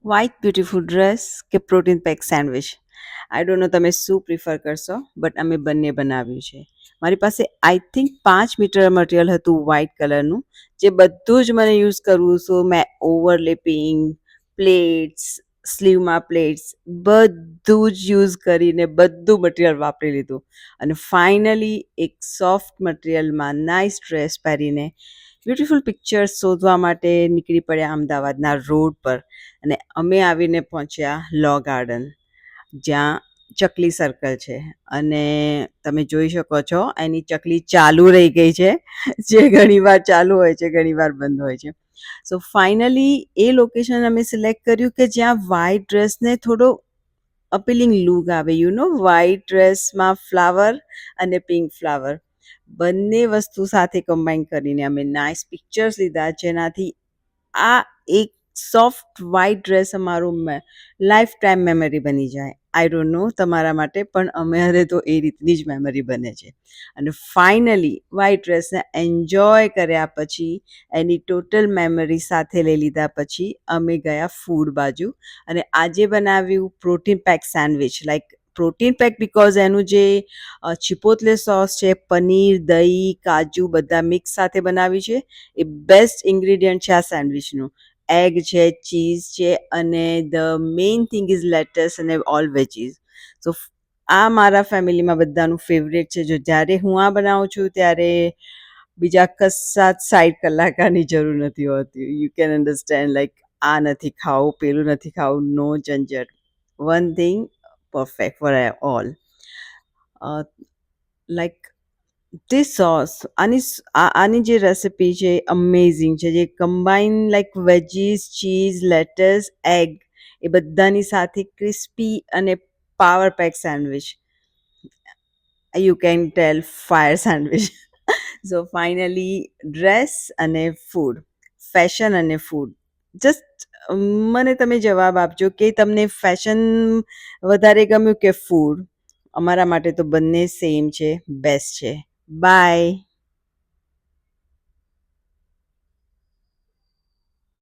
White beautiful dress કે protein pack sandwich? I don't know તમે શું પ્રિફર કરશો, બટ અમે બંને બનાવ્યું છે. મારી પાસે આઈ થિંક 5 મીટર મટીરિયલ હતું વ્હાઇટ કલરનું, જે બધું જ મને યુઝ કરવું. સો મેં ઓવરલેપિંગ, પ્લેટ્સ, સ્લીવમાં પ્લેટ્સ બધું જ યુઝ કરીને બધું મટીરિયલ વાપરી લીધું. અને ફાઇનલી એક સોફ્ટ મટીરિયલમાં નાઇસ ડ્રેસ પહેરીને બ્યુટીફુલ પિક્ચર્સ શોધવા માટે નીકળી પડ્યા અમદાવાદના રોડ પર. અને અમે આવીને પહોંચ્યા લો ગાર્ડન, જ્યાં ચકલી સર્કલ છે. અને તમે જોઈ શકો છો એની ચકલી ચાલુ રહી ગઈ છે, જે ઘણીવાર ચાલુ હોય છે, ઘણીવાર બંધ હોય છે. સો ફાઇનલી એ લોકેશન અમે સિલેક્ટ કર્યું કે જ્યાં વ્હાઇટ ડ્રેસને થોડો અપીલિંગ લુક આવે. વ્હાઇટ ડ્રેસમાં ફ્લાવર અને પિંક ફ્લાવર બંને વસ્તુ સાથે કમ્બાઈન કરીને અમે નાઇસ પિક્ચર્સ લીધા, જેનાથી આ એક સોફ્ટ વ્હાઇટ ડ્રેસ અમારું લાઈફ ટાઈમ મેમરી બની જાય. આઈ ડોન્ટ નો તમારા માટે, પણ અમારે તો એ રીતની જ મેમરી બને છે. અને ફાઇનલી વ્હાઇટ ડ્રેસને એન્જોય કર્યા પછી, એની ટોટલ મેમરી સાથે લઈ લીધા પછી અમે ગયા ફૂડ બાજુ. અને આજે બનાવ્યું protein pack sandwich. Like protein pack because એનું જે ચિપોતલે સોસ છે, પનીર, દહીં, કાજુ બધા મિક્સ સાથે બનાવ્યું છે. એ બેસ્ટ ઇન્ગ્રીડિયન્ટ છે આ સેન્ડવિચનું. એગ છે, ચીઝ છે, અને the main thing is lettuce અને ઓલ વેજીસ. સો આ મારા ફેમિલીમાં બધાનું ફેવરેટ છે. જો જ્યારે હું આ બનાવું છું ત્યારે બીજા કશા જ સાઈડ કલાકારની જરૂર નથી હોતી. યુ કેન અન્ડરસ્ટેન્ડ, લાઈક આ નથી ખાવું, પેલું નથી ખાવું, નો ઝંઝટ. One thing perfect for all. Like this sauce, આની જે રેસિપી છે અમેઝિંગ છે, જે combine like veggies, cheese, lettuce, egg એ બધાની સાથે ક્રિસ્પી અને power pack sandwich. You can tell fire sandwich. So finally dress અને ફૂડ, ફેશન અને ફૂડ. જસ્ટ મને તમે જવાબ આપજો કે તમને ફેશન વધારે ગમ્યું કે ફૂડ? અમારા માટે તો બંને સેમ છે, બેસ્ટ છે. બાય.